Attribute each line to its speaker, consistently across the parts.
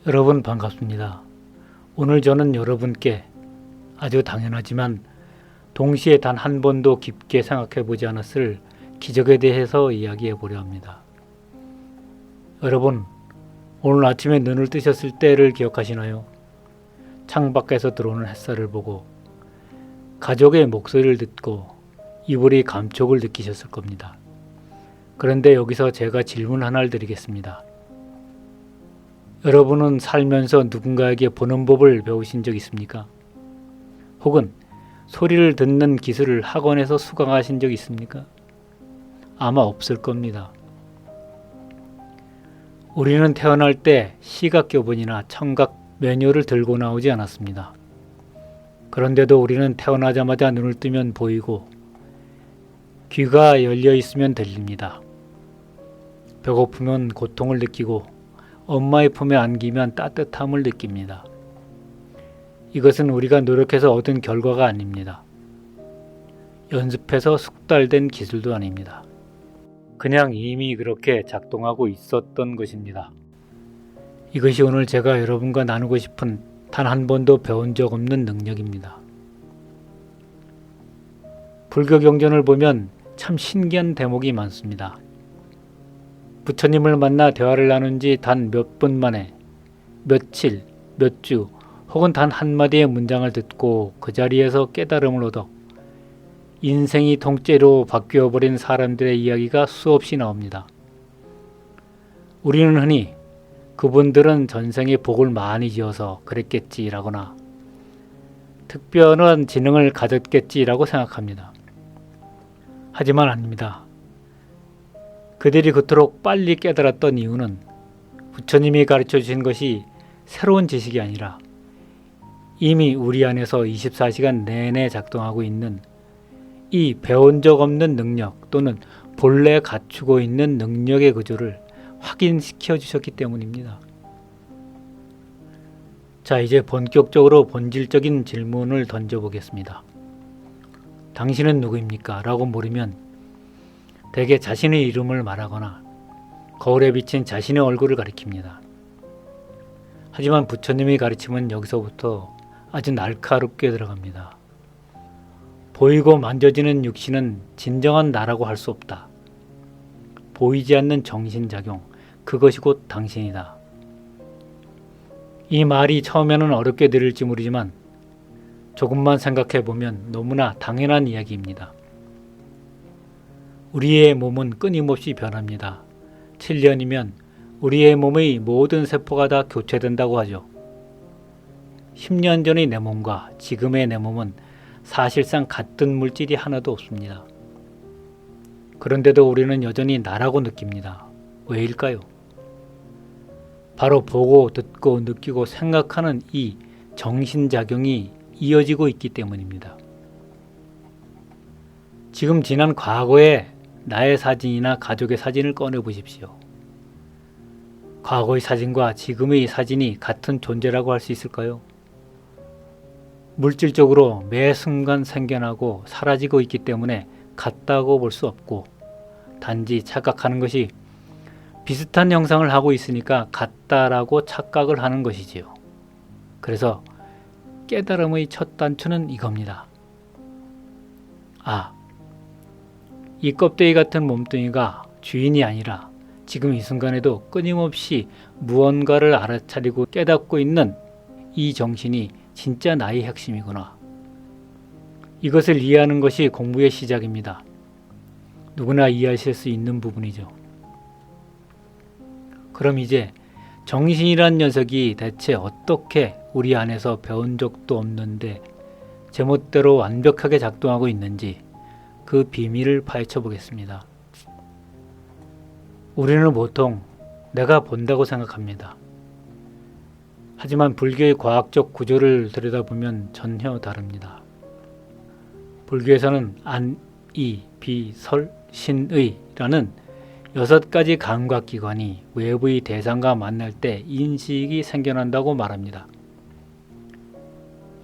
Speaker 1: 여러분 반갑습니다. 오늘 저는 여러분께 아주 당연하지만 동시에 단 한 번도 깊게 생각해 보지 않았을 기적에 대해서 이야기해 보려 합니다. 여러분, 오늘 아침에 눈을 뜨셨을 때를 기억하시나요? 창밖에서 들어오는 햇살을 보고 가족의 목소리를 듣고 이불이 감촉을 느끼셨을 겁니다. 그런데 여기서 제가 질문 하나를 드리겠습니다. 여러분은 살면서 누군가에게 보는 법을 배우신 적 있습니까? 혹은 소리를 듣는 기술을 학원에서 수강하신 적 있습니까? 아마 없을 겁니다. 우리는 태어날 때 시각교본이나 청각 매뉴얼을 들고 나오지 않았습니다. 그런데도 우리는 태어나자마자 눈을 뜨면 보이고 귀가 열려 있으면 들립니다. 배고프면 고통을 느끼고 엄마의 품에 안기면 따뜻함을 느낍니다. 이것은 우리가 노력해서 얻은 결과가 아닙니다. 연습해서 숙달된 기술도 아닙니다. 그냥 이미 그렇게 작동하고 있었던 것입니다. 이것이 오늘 제가 여러분과 나누고 싶은 단 한 번도 배운 적 없는 능력입니다. 불교 경전을 보면 참 신기한 대목이 많습니다. 부처님을 만나 대화를 나눈 지 단 몇 분 만에 며칠, 몇 주 혹은 단 한마디의 문장을 듣고 그 자리에서 깨달음을 얻어 인생이 통째로 바뀌어버린 사람들의 이야기가 수없이 나옵니다. 우리는 흔히 그분들은 전생에 복을 많이 지어서 그랬겠지라거나 특별한 지능을 가졌겠지라고 생각합니다. 하지만 아닙니다. 그들이 그토록 빨리 깨달았던 이유는 부처님이 가르쳐 주신 것이 새로운 지식이 아니라 이미 우리 안에서 24시간 내내 작동하고 있는 이 배운 적 없는 능력 또는 본래 갖추고 있는 능력의 구조를 확인시켜 주셨기 때문입니다. 자, 이제 본격적으로 본질적인 질문을 던져보겠습니다. 당신은 누구입니까? 라고 물으면 대개 자신의 이름을 말하거나 거울에 비친 자신의 얼굴을 가리킵니다. 하지만 부처님의 가르침은 여기서부터 아주 날카롭게 들어갑니다. 보이고 만져지는 육신은 진정한 나라고 할 수 없다. 보이지 않는 정신작용, 그것이 곧 당신이다. 이 말이 처음에는 어렵게 들릴지 모르지만 조금만 생각해 보면 너무나 당연한 이야기입니다. 우리의 몸은 끊임없이 변합니다. 7년이면 우리의 몸의 모든 세포가 다 교체된다고 하죠. 10년 전의 내 몸과 지금의 내 몸은 사실상 같은 물질이 하나도 없습니다. 그런데도 우리는 여전히 나라고 느낍니다. 왜일까요? 바로 보고 듣고 느끼고 생각하는 이 정신작용이 이어지고 있기 때문입니다. 지금 지난 과거에 나의 사진이나 가족의 사진을 꺼내 보십시오. 과거의 사진과 지금의 사진이 같은 존재라고 할 수 있을까요? 물질적으로 매 순간 생겨나고 사라지고 있기 때문에 같다고 볼 수 없고 단지 착각하는 것이 비슷한 형상을 하고 있으니까 같다라고 착각을 하는 것이지요. 그래서 깨달음의 첫 단추는 이겁니다. 이 껍데기 같은 몸뚱이가 주인이 아니라 지금 이 순간에도 끊임없이 무언가를 알아차리고 깨닫고 있는 이 정신이 진짜 나의 핵심이구나. 이것을 이해하는 것이 공부의 시작입니다. 누구나 이해하실 수 있는 부분이죠. 그럼 이제 정신이란 녀석이 대체 어떻게 우리 안에서 배운 적도 없는데 제멋대로 완벽하게 작동하고 있는지 그 비밀을 파헤쳐 보겠습니다. 우리는 보통 내가 본다고 생각합니다. 하지만 불교의 과학적 구조를 들여다보면 전혀 다릅니다. 불교에서는 안, 이, 비, 설, 신의라는 6가지 감각기관이 외부의 대상과 만날 때 인식이 생겨난다고 말합니다.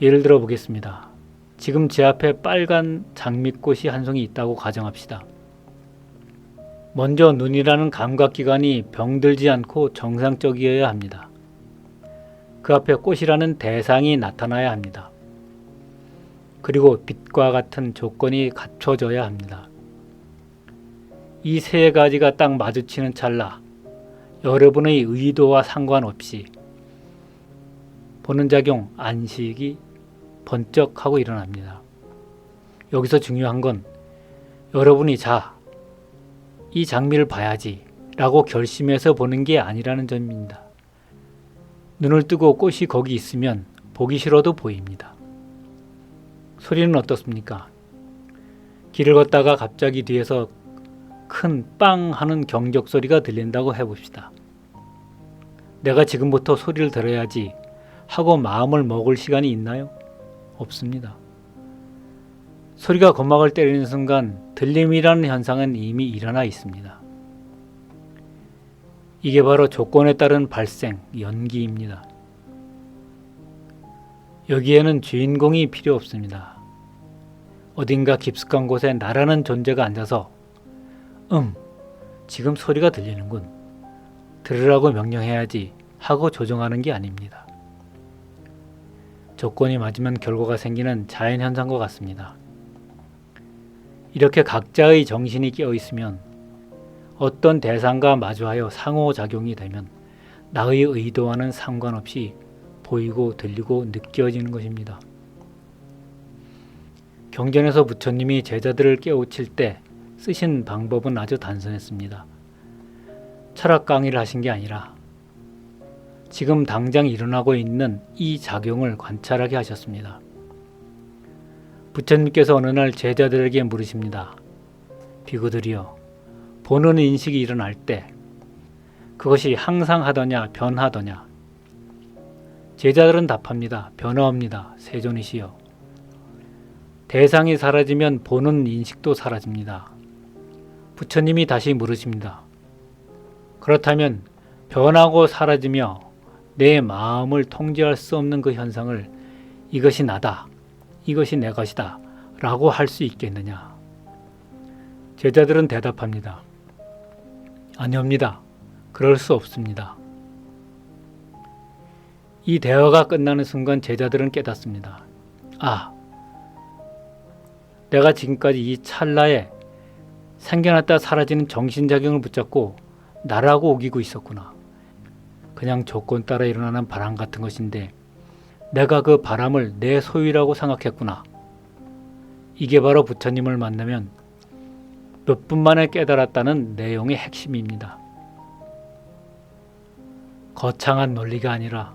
Speaker 1: 예를 들어 보겠습니다. 지금 제 앞에 빨간 장미꽃이 한 송이 있다고 가정합시다. 먼저 눈이라는 감각기관이 병들지 않고 정상적이어야 합니다. 그 앞에 꽃이라는 대상이 나타나야 합니다. 그리고 빛과 같은 조건이 갖춰져야 합니다. 이 세 가지가 딱 마주치는 찰나 여러분의 의도와 상관없이 보는 작용, 안식이 번쩍하고 일어납니다. 여기서 중요한 건 여러분이 이 장미를 봐야지 라고 결심해서 보는 게 아니라는 점입니다. 눈을 뜨고 꽃이 거기 있으면 보기 싫어도 보입니다. 소리는 어떻습니까? 길을 걷다가 갑자기 뒤에서 큰 빵 하는 경적 소리가 들린다고 해봅시다. 내가 지금부터 소리를 들어야지 하고 마음을 먹을 시간이 있나요? 없습니다. 소리가 고막을 때리는 순간 들림이라는 현상은 이미 일어나 있습니다. 이게 바로 조건에 따른 발생, 연기입니다. 여기에는 주인공이 필요 없습니다. 어딘가 깊숙한 곳에 나라는 존재가 앉아서 지금 소리가 들리는군. 들으라고 명령해야지 하고 조종하는 게 아닙니다. 조건이 맞으면 결과가 생기는 자연현상과 같습니다. 이렇게 각자의 정신이 깨어 있으면 어떤 대상과 마주하여 상호작용이 되면 나의 의도와는 상관없이 보이고 들리고 느껴지는 것입니다. 경전에서 부처님이 제자들을 깨우칠 때 쓰신 방법은 아주 단순했습니다. 철학 강의를 하신 게 아니라 지금 당장 일어나고 있는 이 작용을 관찰하게 하셨습니다. 부처님께서 어느 날 제자들에게 물으십니다. 비구들이여, 보는 인식이 일어날 때 그것이 항상 하더냐 변하더냐? 제자들은 답합니다. 변화옵니다. 세존이시여. 대상이 사라지면 보는 인식도 사라집니다. 부처님이 다시 물으십니다. 그렇다면 변하고 사라지며 내 마음을 통제할 수 없는 그 현상을 이것이 나다, 이것이 내 것이다 라고 할 수 있겠느냐? 제자들은 대답합니다. 아니옵니다. 그럴 수 없습니다. 이 대화가 끝나는 순간 제자들은 깨닫습니다. 내가 지금까지 이 찰나에 생겨났다 사라지는 정신작용을 붙잡고 나라고 우기고 있었구나. 그냥 조건 따라 일어나는 바람 같은 것인데 내가 그 바람을 내 소유라고 생각했구나. 이게 바로 부처님을 만나면 몇 분 만에 깨달았다는 내용의 핵심입니다. 거창한 논리가 아니라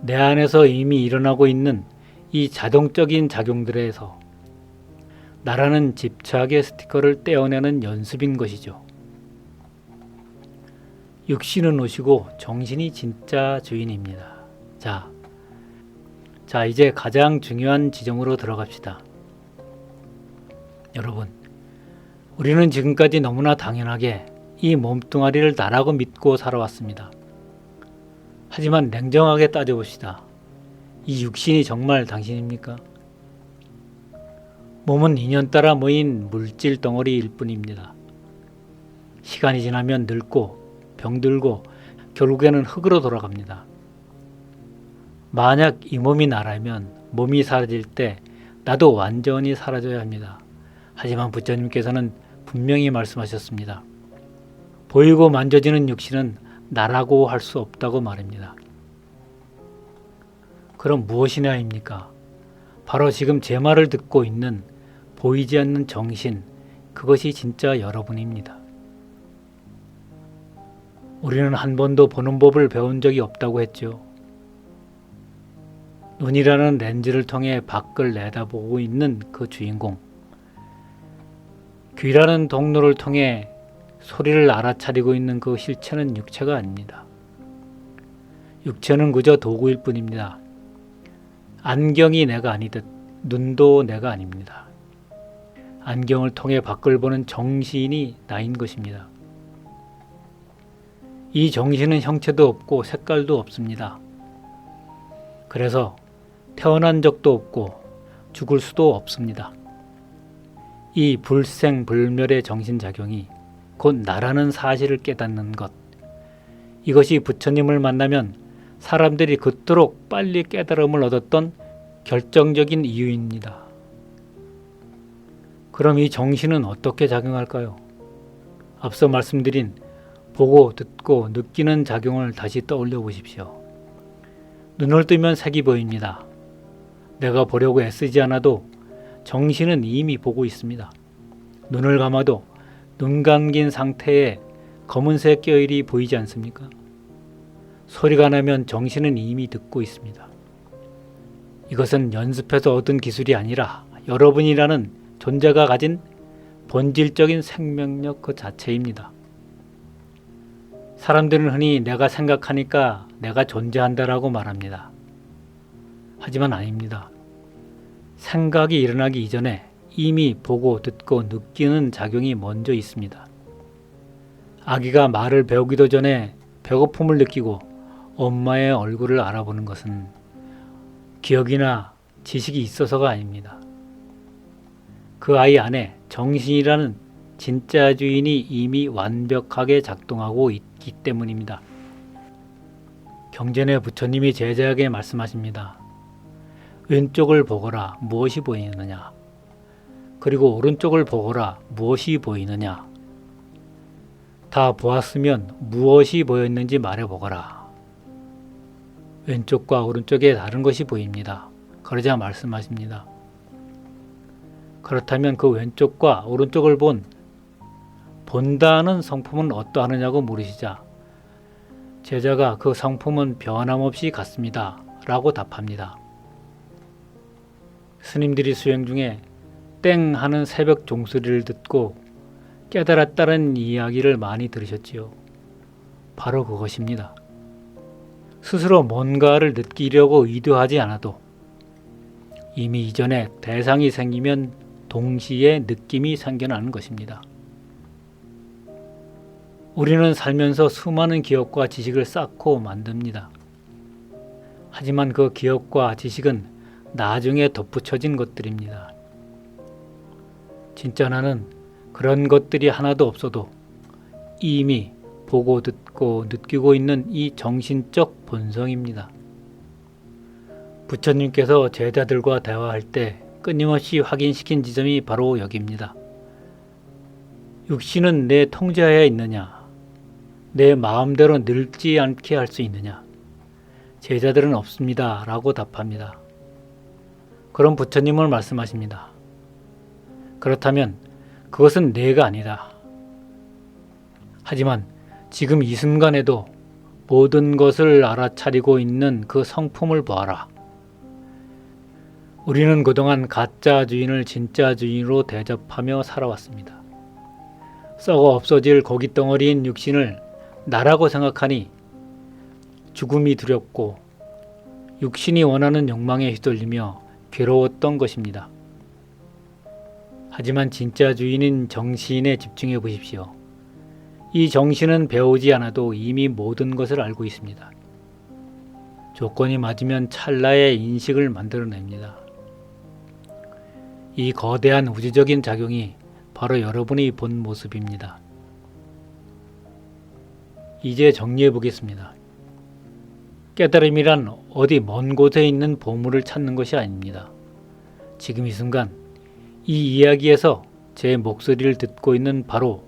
Speaker 1: 내 안에서 이미 일어나고 있는 이 자동적인 작용들에서 나라는 집착의 스티커를 떼어내는 연습인 것이죠. 육신은 오시고 정신이 진짜 주인입니다. 자, 이제 가장 중요한 지점으로 들어갑시다. 여러분, 우리는 지금까지 너무나 당연하게 이 몸뚱아리를 나라고 믿고 살아왔습니다. 하지만 냉정하게 따져봅시다. 이 육신이 정말 당신입니까? 몸은 인연 따라 모인 물질 덩어리일 뿐입니다. 시간이 지나면 늙고 병들고 결국에는 흙으로 돌아갑니다. 만약 이 몸이 나라면 몸이 사라질 때 나도 완전히 사라져야 합니다. 하지만 부처님께서는 분명히 말씀하셨습니다. 보이고 만져지는 육신은 나라고 할 수 없다고 말입니다. 그럼 무엇이 나입니까? 바로 지금 제 말을 듣고 있는 보이지 않는 정신, 그것이 진짜 여러분입니다. 우리는 한 번도 보는 법을 배운 적이 없다고 했죠. 눈이라는 렌즈를 통해 밖을 내다보고 있는 그 주인공, 귀라는 동로를 통해 소리를 알아차리고 있는 그 실체는 육체가 아닙니다. 육체는 그저 도구일 뿐입니다. 안경이 내가 아니듯 눈도 내가 아닙니다. 안경을 통해 밖을 보는 정신이 나인 것입니다. 이 정신은 형체도 없고 색깔도 없습니다. 그래서 태어난 적도 없고 죽을 수도 없습니다. 이 불생불멸의 정신작용이 곧 나라는 사실을 깨닫는 것, 이것이 부처님을 만나면 사람들이 그토록 빨리 깨달음을 얻었던 결정적인 이유입니다. 그럼 이 정신은 어떻게 작용할까요? 앞서 말씀드린 보고, 듣고, 느끼는 작용을 다시 떠올려 보십시오. 눈을 뜨면 색이 보입니다. 내가 보려고 애쓰지 않아도 정신은 이미 보고 있습니다. 눈을 감아도 눈 감긴 상태에 검은색 껴일이 보이지 않습니까? 소리가 나면 정신은 이미 듣고 있습니다. 이것은 연습해서 얻은 기술이 아니라 여러분이라는 존재가 가진 본질적인 생명력 그 자체입니다. 사람들은 흔히 내가 생각하니까 내가 존재한다라고 말합니다. 하지만 아닙니다. 생각이 일어나기 이전에 이미 보고, 듣고, 느끼는 작용이 먼저 있습니다. 아기가 말을 배우기도 전에 배고픔을 느끼고 엄마의 얼굴을 알아보는 것은 기억이나 지식이 있어서가 아닙니다. 그 아이 안에 정신이라는 진짜 주인이 이미 완벽하게 작동하고 있기 때문입니다. 경전의 부처님이 제자에게 말씀하십니다. 왼쪽을 보거라 무엇이 보이느냐? 그리고 오른쪽을 보거라 무엇이 보이느냐? 다 보았으면 무엇이 보였는지 말해보거라. 왼쪽과 오른쪽에 다른 것이 보입니다. 그러자 말씀하십니다. 그렇다면 그 왼쪽과 오른쪽을 본다는 성품은 어떠하느냐고 물으시자 제자가 그 성품은 변함없이 같습니다. 라고 답합니다. 스님들이 수행 중에 땡 하는 새벽 종소리를 듣고 깨달았다는 이야기를 많이 들으셨지요. 바로 그것입니다. 스스로 뭔가를 느끼려고 의도하지 않아도 이미 이전에 대상이 생기면 동시에 느낌이 생겨나는 것입니다. 우리는 살면서 수많은 기억과 지식을 쌓고 만듭니다. 하지만 그 기억과 지식은 나중에 덧붙여진 것들입니다. 진짜 나는 그런 것들이 하나도 없어도 이미 보고, 듣고, 느끼고 있는 이 정신적 본성입니다. 부처님께서 제자들과 대화할 때 끊임없이 확인시킨 지점이 바로 여기입니다. 육신은 내 통제하에 있느냐? 내 마음대로 늙지 않게 할 수 있느냐? 제자들은 없습니다. 라고 답합니다. 그럼 부처님은 말씀하십니다. 그렇다면 그것은 내가 아니다. 하지만 지금 이 순간에도 모든 것을 알아차리고 있는 그 성품을 보아라. 우리는 그동안 가짜 주인을 진짜 주인으로 대접하며 살아왔습니다. 썩어 없어질 고깃덩어리인 육신을 나라고 생각하니 죽음이 두렵고 육신이 원하는 욕망에 휘둘리며 괴로웠던 것입니다. 하지만 진짜 주인인 정신에 집중해 보십시오. 이 정신은 배우지 않아도 이미 모든 것을 알고 있습니다. 조건이 맞으면 찰나의 인식을 만들어냅니다. 이 거대한 우주적인 작용이 바로 여러분이 본 모습입니다. 이제 정리해 보겠습니다. 깨달음이란 어디 먼 곳에 있는 보물을 찾는 것이 아닙니다. 지금 이 순간 이 이야기에서 제 목소리를 듣고 있는 바로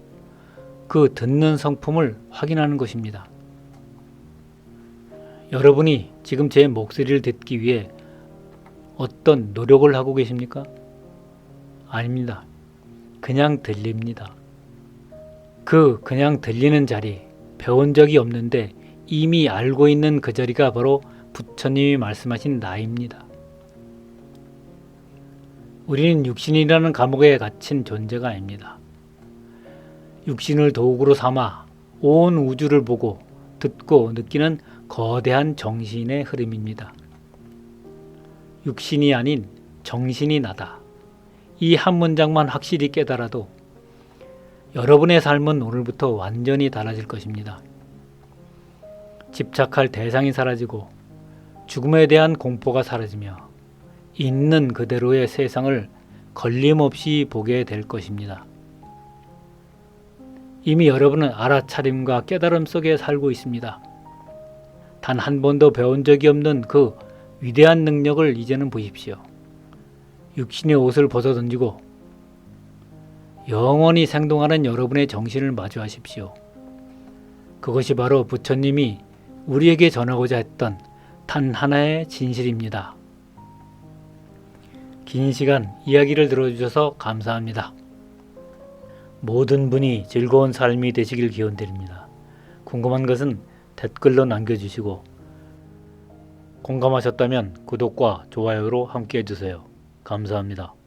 Speaker 1: 그 듣는 성품을 확인하는 것입니다. 여러분이 지금 제 목소리를 듣기 위해 어떤 노력을 하고 계십니까? 아닙니다. 그냥 들립니다. 그냥 들리는 자리, 배운 적이 없는데 이미 알고 있는 그 자리가 바로 부처님이 말씀하신 나입니다. 우리는 육신이라는 감옥에 갇힌 존재가 아닙니다. 육신을 도구로 삼아 온 우주를 보고 듣고 느끼는 거대한 정신의 흐름입니다. 육신이 아닌 정신이 나다. 이 한 문장만 확실히 깨달아도 여러분의 삶은 오늘부터 완전히 달라질 것입니다. 집착할 대상이 사라지고 죽음에 대한 공포가 사라지며 있는 그대로의 세상을 걸림없이 보게 될 것입니다. 이미 여러분은 알아차림과 깨달음 속에 살고 있습니다. 단 한 번도 배운 적이 없는 그 위대한 능력을 이제는 보십시오. 육신의 옷을 벗어 던지고 영원히 생동하는 여러분의 정신을 마주하십시오. 그것이 바로 부처님이 우리에게 전하고자 했던 단 하나의 진실입니다. 긴 시간 이야기를 들어주셔서 감사합니다. 모든 분이 즐거운 삶이 되시길 기원드립니다. 궁금한 것은 댓글로 남겨주시고 공감하셨다면 구독과 좋아요로 함께 해주세요. 감사합니다.